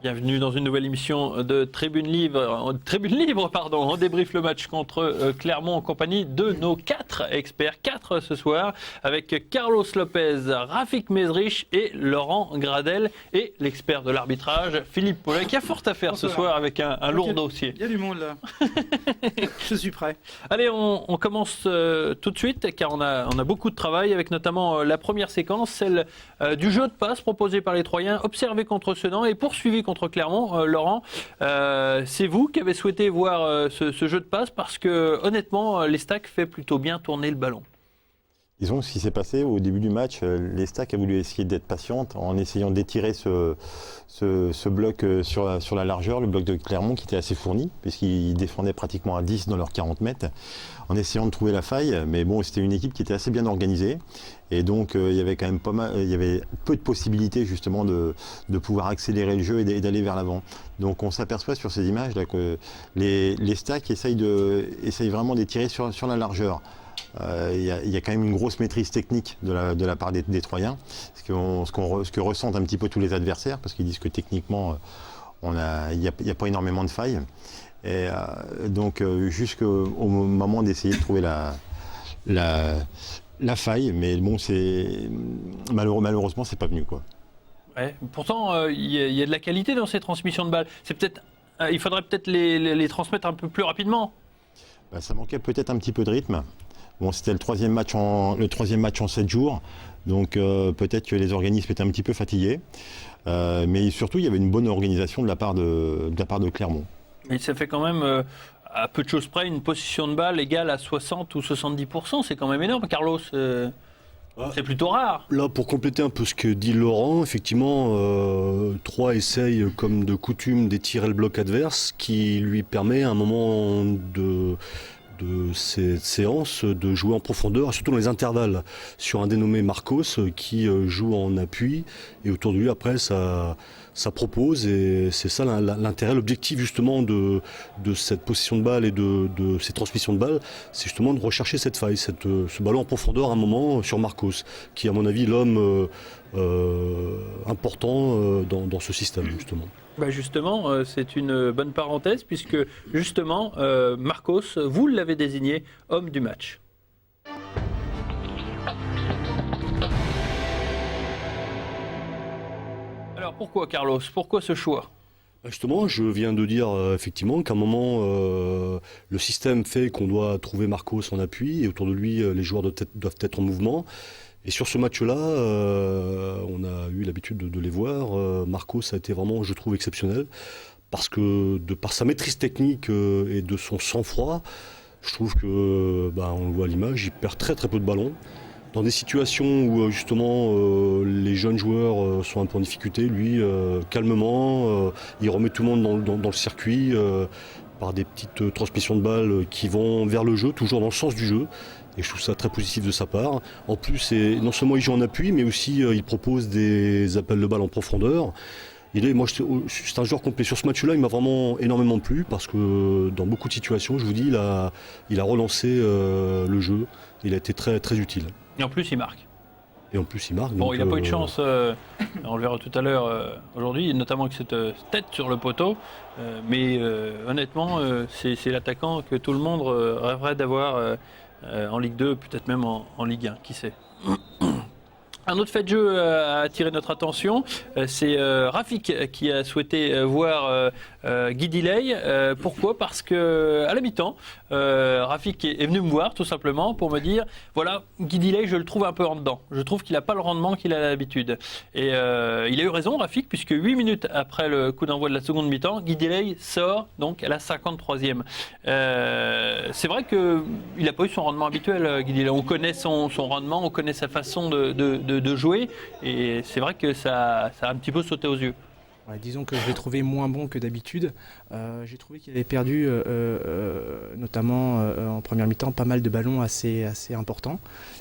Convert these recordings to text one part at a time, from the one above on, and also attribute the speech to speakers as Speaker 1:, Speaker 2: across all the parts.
Speaker 1: Bienvenue dans une nouvelle émission de Tribune Libre. On débriefe le match contre Clermont en compagnie de nos 4 experts, 4 ce soir, avec Carlos Lopez, Rafik Mezrich et Laurent Gradel, et l'expert de l'arbitrage, Philippe Paulet, qui a fort à faire ce soir avec un lourd dossier.
Speaker 2: Il y a du monde là. Je suis prêt.
Speaker 1: Allez, on commence tout de suite, car on a beaucoup de travail, avec notamment la première séquence, celle du jeu de passe proposé par les Troyens, observé contre Sedan et poursuivi contre Clermont. Laurent, c'est vous qui avez souhaité voir ce jeu de passe parce que honnêtement, l'Estac fait plutôt bien tourner le ballon.
Speaker 3: Disons ce qui s'est passé au début du match, l'Estac a voulu essayer d'être patiente en essayant d'étirer ce bloc sur la largeur, le bloc de Clermont qui était assez fourni, puisqu'ils défendaient pratiquement à 10 dans leurs 40 mètres, en essayant de trouver la faille. Mais bon, c'était une équipe qui était assez bien organisée. Et donc, il y avait quand même il y avait peu de possibilités justement de pouvoir accélérer le jeu et d'aller vers l'avant. Donc, on s'aperçoit sur ces images là que les Stacks essayent vraiment d'étirer sur la largeur. Il y a quand même une grosse maîtrise technique de la part des Troyens, ce que ressentent un petit peu tous les adversaires, parce qu'ils disent que techniquement, il n'y a pas énormément de failles. Et donc, jusqu'au moment d'essayer de trouver la faille, mais bon, malheureusement, c'est pas venu, quoi.
Speaker 1: Ouais, pourtant, il y a de la qualité dans ces transmissions de balles. Il faudrait peut-être les transmettre un peu plus rapidement.
Speaker 3: Ça manquait peut-être un petit peu de rythme. Bon, c'était le troisième match en 7 jours, donc peut-être que les organismes étaient un petit peu fatigués. Mais surtout, il y avait une bonne organisation de la part de Clermont.
Speaker 1: Mais ça fait quand même, à peu de choses près, une possession de balle égale à 60 ou 70%. C'est quand même énorme, Carlos. C'est plutôt rare.
Speaker 4: Là, pour compléter un peu ce que dit Laurent, effectivement, Troyes essaye, comme de coutume, d'étirer le bloc adverse, qui lui permet à un moment de cette séance de jouer en profondeur, surtout dans les intervalles, sur un dénommé Marcos qui joue en appui, et autour de lui après ça propose, et c'est ça l'intérêt, l'objectif justement de cette possession de balle et de ces transmissions de balle, c'est justement de rechercher cette faille, ce ballon en profondeur à un moment sur Marcos, qui est à mon avis l'homme important dans ce système justement.
Speaker 1: Justement, c'est une bonne parenthèse puisque justement, Marcos, vous l'avez désigné homme du match. Alors pourquoi, Carlos? Pourquoi ce choix?
Speaker 4: Justement, je viens de dire effectivement qu'à un moment, le système fait qu'on doit trouver Marcos en appui et autour de lui, les joueurs doivent être en mouvement. Et sur ce match-là, on a eu l'habitude de les voir. Marcos a été vraiment, je trouve, exceptionnel. Parce que, par sa maîtrise technique et de son sang-froid, je trouve que, on le voit à l'image, il perd très très peu de ballons. Dans des situations où justement les jeunes joueurs sont un peu en difficulté, lui, calmement, il remet tout le monde dans le circuit par des petites transmissions de balles qui vont vers le jeu, toujours dans le sens du jeu. Et je trouve ça très positif de sa part. En plus, non seulement il joue en appui, mais aussi il propose des appels de balles en profondeur. C'est un joueur complet. Sur ce match-là, il m'a vraiment énormément plu parce que dans beaucoup de situations, je vous dis, il a relancé le jeu. Il a été très, très utile.
Speaker 1: Et en plus, il marque.
Speaker 4: Bon,
Speaker 1: il n'a pas eu de chance, on le verra tout à l'heure aujourd'hui, notamment avec cette tête sur le poteau. Mais honnêtement, c'est l'attaquant que tout le monde rêverait d'avoir en Ligue 2, peut-être même en Ligue 1, qui sait. Un autre fait de jeu a attiré notre attention, c'est Rafik qui a souhaité voir Guy Delisle. Pourquoi ? Parce que à la mi-temps, Rafik est venu me voir tout simplement pour me dire voilà, Guy Delisle, je le trouve un peu en dedans. Je trouve qu'il n'a pas le rendement qu'il a d'habitude. Et il a eu raison, Rafik, puisque 8 minutes après le coup d'envoi de la seconde mi-temps, Guy Delisle sort donc à la 53e. C'est vrai qu'il n'a pas eu son rendement habituel, Guy Delisle. On connaît son rendement, on connaît sa façon de jouer, et c'est vrai que ça a un petit peu sauté aux yeux.
Speaker 2: Ouais, disons que je l'ai trouvé moins bon que d'habitude. J'ai trouvé qu'il avait perdu, notamment en première mi-temps, pas mal de ballons assez importants.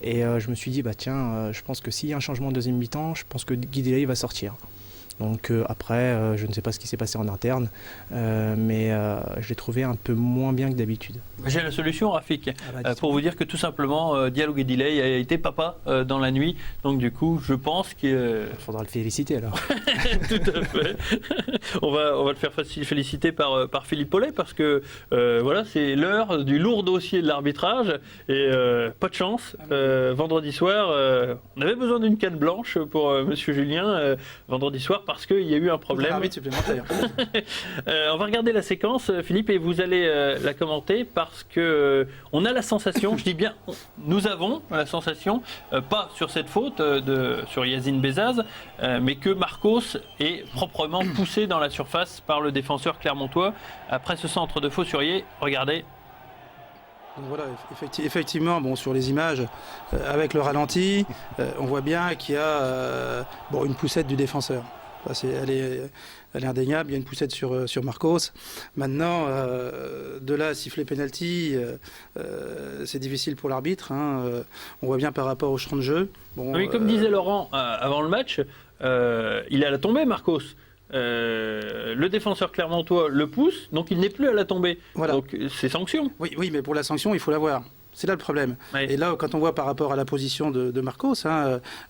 Speaker 2: Et je me suis dit, je pense que s'il y a un changement en deuxième mi-temps, je pense que Guy Delisle va sortir. Donc après, je ne sais pas ce qui s'est passé en interne, mais je l'ai trouvé un peu moins bien que d'habitude.
Speaker 1: J'ai la solution, Rafik,
Speaker 2: bah,
Speaker 1: pour vous dire que tout simplement, Diallo Guedilei a été papa dans la nuit. Donc du coup, je pense qu'il
Speaker 2: faudra le féliciter alors.
Speaker 1: Tout à fait. On va le faire féliciter par Philippe Paulet parce que voilà, c'est l'heure du lourd dossier de l'arbitrage et pas de chance. Vendredi soir, on avait besoin d'une canne blanche pour Monsieur Julien vendredi soir parce qu'il y a eu un problème.
Speaker 5: Arbitre supplémentaire.
Speaker 1: On va regarder la séquence, Philippe, et vous allez la commenter parce que on a la sensation, je dis bien, nous avons la sensation, pas sur cette faute sur Yacine Bezaz, mais que Marcos est proprement poussé dans la surface par le défenseur clermontois après ce centre de Faussurier. Regardez.
Speaker 5: Donc voilà, effectivement, bon, sur les images, avec le ralenti, on voit bien qu'il y a une poussette du défenseur. Elle est indéniable, il y a une poussette sur Marcos. Maintenant, de là à siffler penalty, c'est difficile pour l'arbitre. On voit bien par rapport au champ de jeu. Bon,
Speaker 1: oui, comme disait Laurent avant le match, il est à la tombée, Marcos. Le défenseur clermontois le pousse, donc il n'est plus à la tombée.
Speaker 5: Voilà.
Speaker 1: Donc c'est sanction.
Speaker 5: Oui, mais pour la sanction, il faut la voir. C'est là le problème.
Speaker 1: Oui.
Speaker 5: Et là, quand on voit par rapport à la position de Marcos,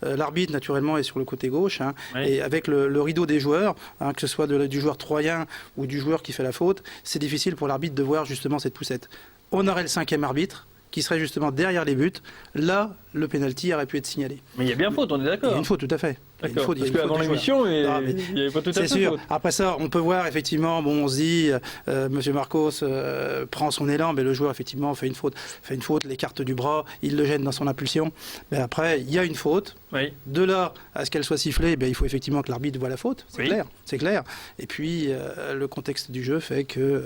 Speaker 5: l'arbitre, naturellement, est sur le côté gauche.
Speaker 1: Oui.
Speaker 5: Et avec le rideau des joueurs, que ce soit du joueur troyen ou du joueur qui fait la faute, c'est difficile pour l'arbitre de voir justement cette poussette. On aurait le 5e arbitre qui serait justement derrière les buts. Là, le pénalty aurait pu être signalé.
Speaker 1: Mais il y a bien faute, on est d'accord.
Speaker 5: Il y a une faute, tout à fait.
Speaker 1: D'accord, parce qu'avant l'émission, il n'y avait pas tout à fait
Speaker 5: c'est sûr.
Speaker 1: faute.
Speaker 5: Après ça, on peut voir, effectivement, on se dit, Monsieur Marcos prend son élan, mais le joueur, effectivement, fait une faute, l'écarte du bras, il le gêne dans son impulsion. Mais après, il y a une faute.
Speaker 1: Oui.
Speaker 5: De là à ce qu'elle soit sifflée, il faut effectivement que l'arbitre voit la faute, c'est clair. Et puis, le contexte du jeu fait que...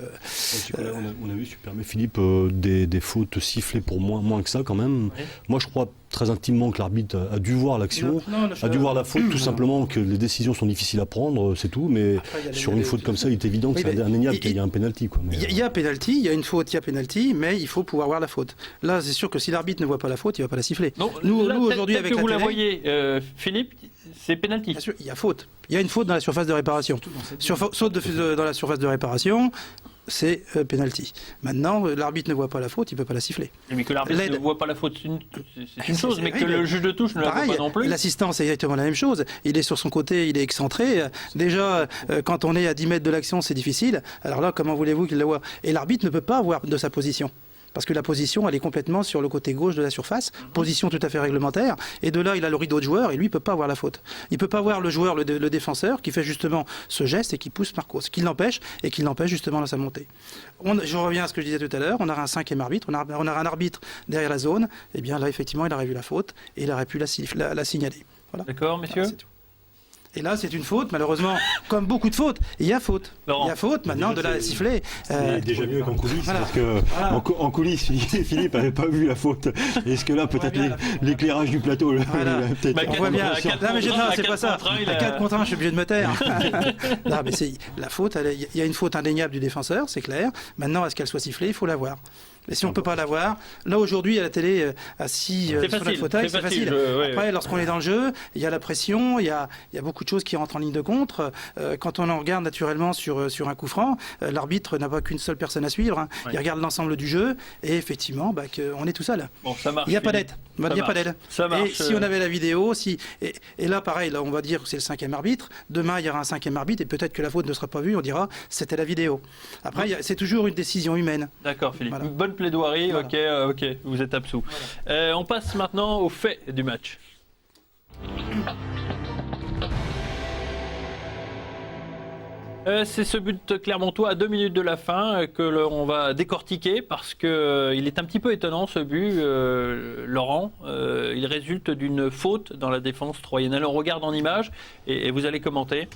Speaker 4: on a vu, si tu permets, Philippe, des fautes sifflées pour moins que ça, quand même. Oui. Moi, je crois très intimement que l'arbitre a dû voir l'action, a dû voir la faute, tout simplement que les décisions sont difficiles à prendre, c'est tout, mais après, sur une faute comme ça, il est évident que c'est indéniable qu'il y a un pénalty.
Speaker 5: Il y a pénalty, il y a une faute, il y a pénalty, mais il faut pouvoir voir la faute. Là, c'est sûr que si l'arbitre ne voit pas la faute, il ne va pas la siffler.
Speaker 1: Non,
Speaker 5: nous aujourd'hui, avec
Speaker 1: que vous
Speaker 5: la
Speaker 1: la voyez, Philippe, c'est pénalty.
Speaker 5: Bien sûr, il y a faute. Il y a une faute dans la surface de réparation. Saute dans la surface de réparation, c'est penalty. Maintenant, l'arbitre ne voit pas la faute, il ne peut pas la siffler.
Speaker 1: Mais que l'arbitre ne voit pas la faute, c'est une chose, mais que le juge de touche ne la voit pas non plus.
Speaker 5: L'assistant, c'est exactement la même chose. Il est sur son côté, il est excentré. Déjà, quand on est à 10 mètres de l'action, c'est difficile. Alors là, comment voulez-vous qu'il la voie? Et l'arbitre ne peut pas voir de sa position. Parce que la position, elle est complètement sur le côté gauche de la surface, position tout à fait réglementaire. Et de là, il a le rideau de joueur et lui, il ne peut pas voir la faute. Il ne peut pas voir le joueur, le défenseur, qui fait justement ce geste et qui pousse Marcos, qui l'empêche justement dans sa montée. Je reviens à ce que je disais tout à l'heure, on aura un 5e arbitre, on aura un arbitre derrière la zone. Et bien là, effectivement, il aurait vu la faute et il aurait pu la signaler. Voilà.
Speaker 1: D'accord, messieurs.
Speaker 5: Voilà, et là, c'est une faute, malheureusement, comme beaucoup de fautes, il y a faute.
Speaker 1: Laurent.
Speaker 5: Il y a faute, maintenant, de la siffler.
Speaker 3: C'est déjà mieux qu'en coulisses, parce que en coulisses, Philippe n'avait pas vu la faute. Est-ce que là, peut-être l'éclairage du plateau,
Speaker 5: on voit bien. C'est pas ça. À 4 contre 1, je suis obligé de me taire. Non, mais la faute, il y a une faute indéniable du défenseur, c'est clair. Maintenant, à ce qu'elle soit sifflée, il faut la voir. Mais si on ne peut pas la voir, là aujourd'hui à la télé, assis sur notre fauteuil, c'est facile. Après, lorsqu'on est dans le jeu, il y a la pression, il y a beaucoup de choses qui rentrent en ligne de compte. Quand on en regarde naturellement sur un coup franc, l'arbitre n'a pas qu'une seule personne à suivre. Il regarde l'ensemble du jeu et effectivement, on est tout seul.
Speaker 1: Bon, ça marche.
Speaker 5: Il n'y a pas d'aide. Il n'y a pas d'aide. Et si on avait la vidéo, et là pareil, là on va dire que c'est le 5e arbitre. Demain, il y aura un 5e arbitre et peut-être que la faute ne sera pas vue. On dira c'était la vidéo. Après, c'est toujours une décision humaine.
Speaker 1: D'accord, Philippe.
Speaker 5: Voilà.
Speaker 1: Bonne plaidoirie,
Speaker 5: voilà.
Speaker 1: Ok, vous êtes absous. Voilà. On passe maintenant aux faits du match. C'est ce but clermontois à 2 minutes de la fin que l'on va décortiquer parce qu'il est un petit peu étonnant ce but, Laurent. Il résulte d'une faute dans la défense troyenne. Alors on regarde en image et vous allez commenter.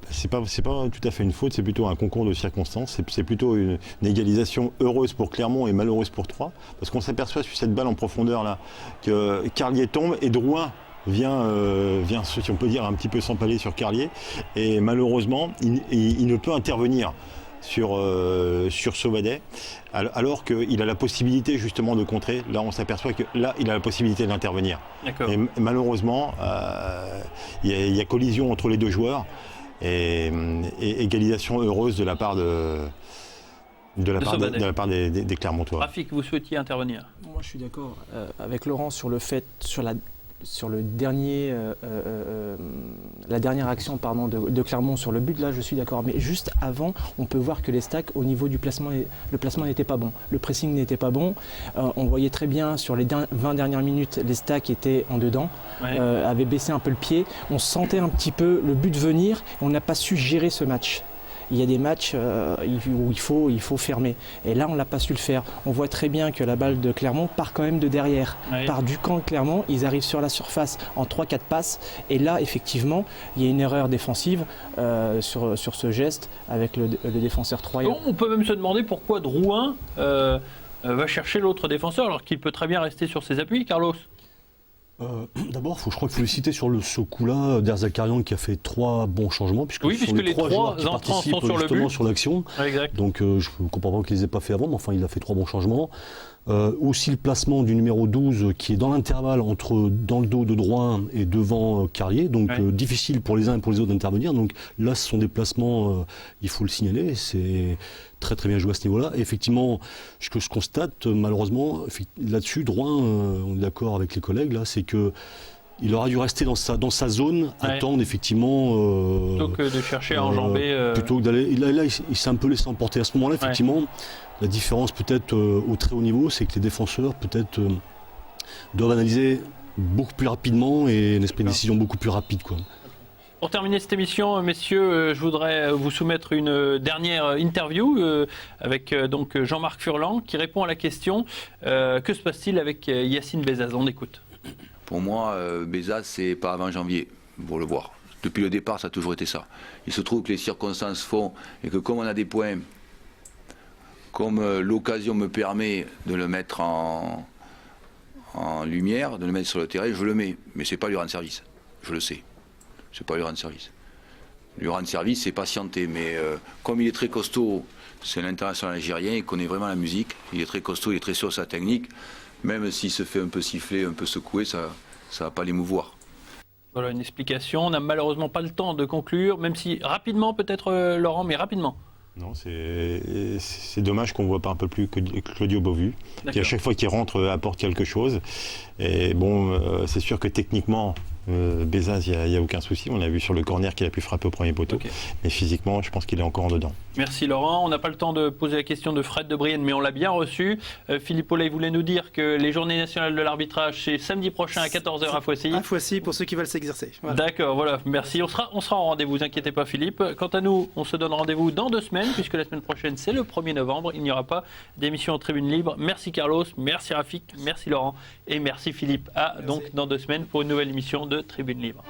Speaker 3: C'est pas tout à fait une faute, c'est plutôt un concours de circonstances. C'est plutôt une égalisation heureuse pour Clermont et malheureuse pour Troyes. Parce qu'on s'aperçoit sur cette balle en profondeur là que Carlier tombe et Drouin vient, si on peut dire, un petit peu s'empaler sur Carlier. Et malheureusement, il ne peut intervenir sur Sauvadet, alors qu'il a la possibilité justement de contrer. Là, on s'aperçoit que là, il a la possibilité d'intervenir. Et malheureusement, il y a collision entre les deux joueurs. et égalisation heureuse de la part des Clermontois.
Speaker 1: Rafik, vous souhaitiez intervenir?
Speaker 2: Moi, je suis d'accord avec Laurent sur le fait, sur le dernier, la dernière action de Clermont sur le but. Là, je suis d'accord. Mais juste avant, on peut voir que les stacks, au niveau du placement, le placement n'était pas bon. Le pressing n'était pas bon. On voyait très bien sur les 20 dernières minutes, les stacks étaient en dedans, avaient baissé un peu le pied. On sentait un petit peu le but venir. On n'a pas su gérer ce match. Il y a des matchs où il faut fermer. Et là, on n'a pas su le faire. On voit très bien que la balle de Clermont part quand même de derrière. Part du camp de Clermont. Ils arrivent sur la surface en 3-4 passes. Et là, effectivement, il y a une erreur défensive sur ce geste avec le défenseur troyen.
Speaker 1: On peut même se demander pourquoi Drouin va chercher l'autre défenseur alors qu'il peut très bien rester sur ses appuis, Carlos.
Speaker 4: D'abord, je crois qu'il faut le citer sur ce coup-là, Derzakarian qui a fait 3 bons changements, puisque
Speaker 1: les 3 joueurs qui participent sont sur justement
Speaker 4: sur l'action.
Speaker 1: Exact.
Speaker 4: Donc je ne comprends pas qu'ils ne les aient pas fait avant, mais enfin il a fait 3 bons changements. Aussi le placement du numéro 12 qui est dans l'intervalle dans le dos de Drouin et devant Carlier, donc difficile pour les uns et pour les autres d'intervenir. Donc là, ce sont des placements, il faut le signaler, c'est très très bien joué à ce niveau-là. Et effectivement, ce que je constate malheureusement là-dessus, Drouin, on est d'accord avec les collègues là, c'est que il aura dû rester dans sa zone, attendre effectivement.
Speaker 1: Plutôt que de chercher à enjamber.
Speaker 4: Plutôt que d'aller. Là, il s'est un peu laissé emporter. À ce moment-là, effectivement, la différence peut-être au très haut niveau, c'est que les défenseurs peut-être doivent analyser beaucoup plus rapidement et un esprit de décision beaucoup plus rapide, quoi.
Speaker 1: Pour terminer cette émission, messieurs, je voudrais vous soumettre une dernière interview avec donc Jean-Marc Furlan qui répond à la question que se passe-t-il avec Yacine Bezaz? On écoute.
Speaker 6: Pour moi, Bezaz, c'est pas avant janvier, pour le voir. Depuis le départ, ça a toujours été ça. Il se trouve que les circonstances font et que comme on a des points, comme l'occasion me permet de le mettre en lumière, de le mettre sur le terrain, je le mets. Mais c'est pas lui rendre service, je le sais. C'est pas lui rendre service. Lui rendre service, c'est patienter. Mais comme il est très costaud, c'est l'international algérien, il connaît vraiment la musique, il est très costaud, il est très sûr de sa technique. Même s'il se fait un peu siffler, un peu secouer, ça ne va pas l'émouvoir.
Speaker 1: Voilà une explication. On n'a malheureusement pas le temps de conclure, même si rapidement peut-être Laurent, mais rapidement.
Speaker 3: Non, c'est dommage qu'on ne voit pas un peu plus que Claudio Beauvu, qui à chaque fois qu'il rentre apporte quelque chose. Et bon, c'est sûr que techniquement, Bezaz, il n'y a aucun souci. On a vu sur le corner qu'il a pu frapper au premier poteau. Mais physiquement, je pense qu'il est encore en dedans.
Speaker 1: Merci Laurent. On n'a pas le temps de poser la question de Fred de Brienne, mais on l'a bien reçu. Philippe Ollet voulait nous dire que les journées nationales de l'arbitrage, c'est samedi prochain à 14h à Foissy.
Speaker 5: À Foissy pour ceux qui veulent s'exercer. Voilà.
Speaker 1: D'accord, voilà, merci. On sera en rendez-vous, inquiétez pas Philippe. Quant à nous, on se donne rendez-vous dans 2 semaines, puisque la semaine prochaine, c'est le 1er novembre. Il n'y aura pas d'émission en tribune libre. Merci Carlos, merci Rafik, merci Laurent et merci Philippe. Donc dans 2 semaines pour une nouvelle émission de Tribune Libre.